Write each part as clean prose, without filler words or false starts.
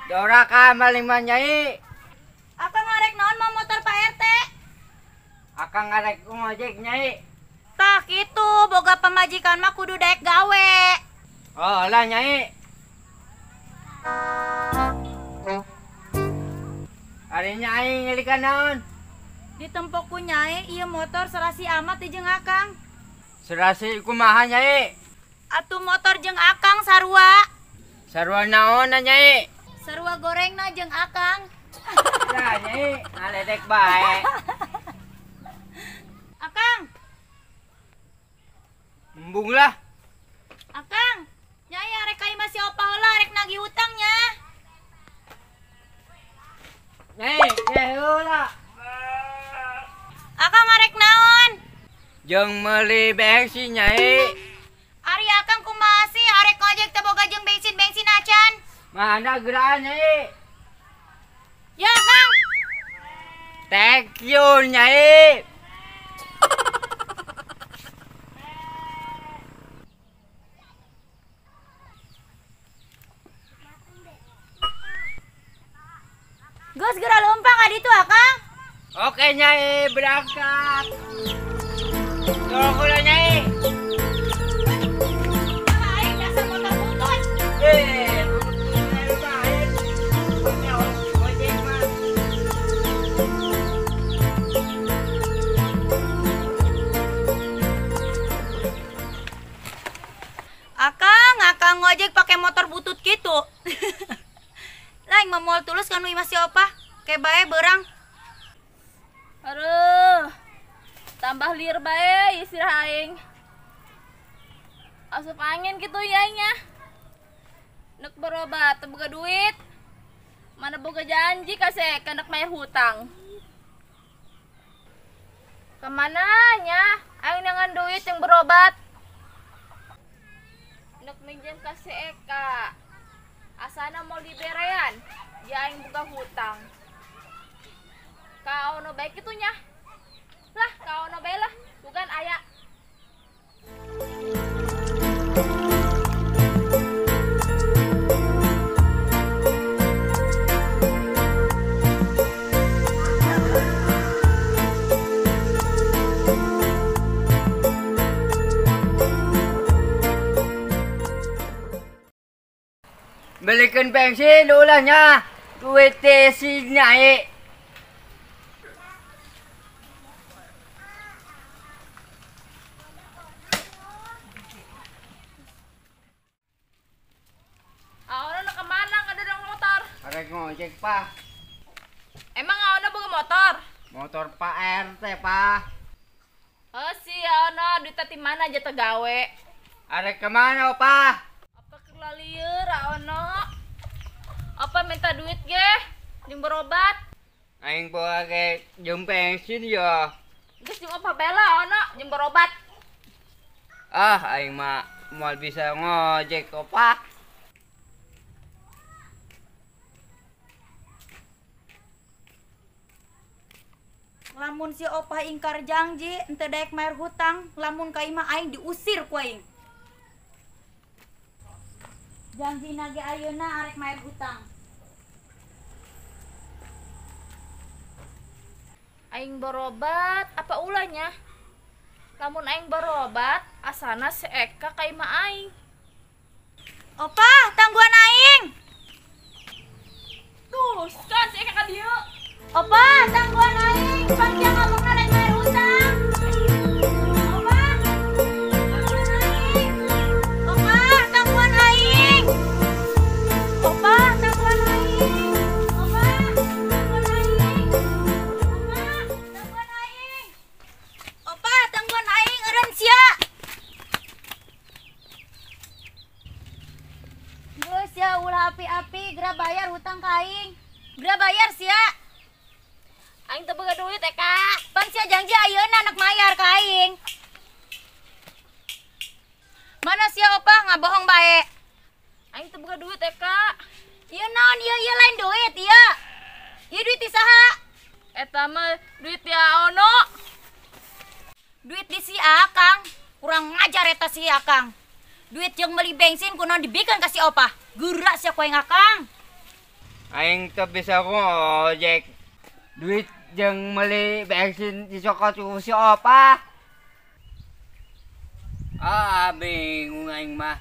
Dora ka maling Nyai. Akang ngarek naon mau motor Pak RT? Akang ngarek ngojek Nyai. Tah kitu, boga pamajikan mah kudu daek gawe. Oh lah Nyai. Ari Nyai ngelikan naon? Ditempok ku Nyai, ieu motor serasi amat di jeung Akang. Serasi kumaha Nyai? Atuh motor jeung Akang sarua. Sarua naon Nyai? Sarua gorengna jeung Akang. Lah Nyai, ngaledek bae. Akang, Embung lah. Akang, Nyai arek ka imah si Opa heula arek nagih hutangnya. Nyai, heula. Akang arek naon? Jeung meuli bensin Nyai. Ari Akang kumaha sih arek ngojek teu boga jeung bensin acan? Mana geraan Nyai? Ya Akang. Thank you Nyai. Gus geura leumpang ka ditu Akang. Oke Nyai, berangkat. Dorong ulah Nyai. Aing dasar motor butut. Akang ngojek pakai motor butut gitu. Lain mamol tulus kan imah si Opa. Kayak bae beurang. Aduh, tambah liar bae isirah aing. Asup angin gitu ya nya. Nek berobat, boga duit. Mana boga janji kasih kenek bayar hutang. Kemana nya? Aing dengan duit yang berobat. Nek minjem kasih Eka. Asana mau liberean, ya aing boga hutang. Kau no baik itunya. Lah, kau no baik lah, bukan ayah. Belikan bensin ulahnya. Duit si Nyai. Aono na kemana kadang motor? Arek ngojek Pak. Emang Aono boga motor? Motor Pak RT Pak. Oh si Aono duit ti mana aja tegawe? Arek kemana Pak? Apa kelalieur Aono? Apa minta duit ge? Jeung berobat? Aing bawa ke jeung bensin ya. Geus jeung apa bela Aono jeung berobat? Ah, aing mah moal bisa ngojek kok Pak. Lamun si Opa ingkar janji ente daek mayar hutang, lamun ka imah aing diusir ku aing. Janji nage ayeuna arek mayar hutang. Aing berobat apa ulahnya? Lamun aing berobat asana si Eka ka imah aing. Opa, tangguhan aing. Tuh, kan si Eka ka dieu. Opa, tangguhan aing. Panjang ngomongna lain mayar hutang. Opa, tangguhan aing. Opa, tangguhan aing. Opa, tangguhan aing. Opa, tangguhan aing. Opa, tangguhan aing. Opa, tangguhan aing eureun sia. Geus ya ulah api-api geura bayar hutang ka aing. Geura bayar sia. Aing teu boga duit Eka. Pan sia janji ayeuna anak mayar ka aing. Mana sia Opa ngabohong bae. Aing teu boga duit Eka. Ieu naon ieu lain duit ieu. Ieu duit di saha? Eta mah duit ya Aono. Duit di si Akang. Kurang ngajar eta si Akang. Duit jeung meuli bensin kunaon dibikeun ka si Opa. Geura sia ku aing Akang. Aing to bisa ngojek. Duit jeung meuli bensin disokot ku si Opa. Ah, bingung aing mah.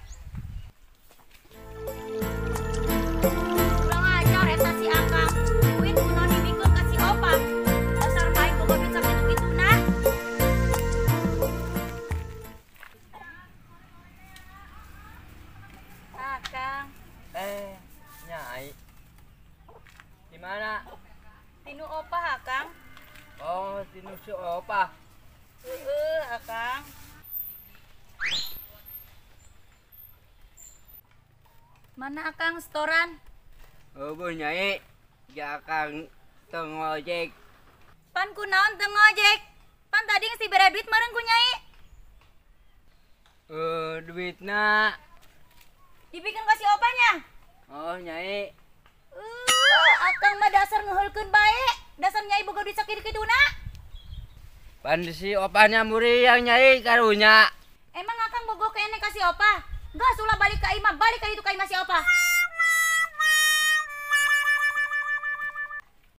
Kurang ajar eta si Akang. Duit kuno dibikun ka si Opa. Dasar main boga duit sakitu-kituna. Akang, Nyai. Di mana? tinu Opa Akang. Oh, tinu si Opa. Akang. Mana Akang setoran? Oh, Bu Nyai. Ya Kang teu ngojek. Pan kunaon teu ngojek? Pan tadi ngisi bere duit meureun ku Nyai. Duitna. Dibikeun ka si Opanya. Oh, Nyai. Akang mah dasar ngeheulkeun bae. Dasar Nyai boga duit sakitu-kituna. Pan si Opanya muriang Nyai karunya. Emang Akang bogo kene ka si Opa? Gas ulah balik ka imah, balik ka itu ka imah si Opa.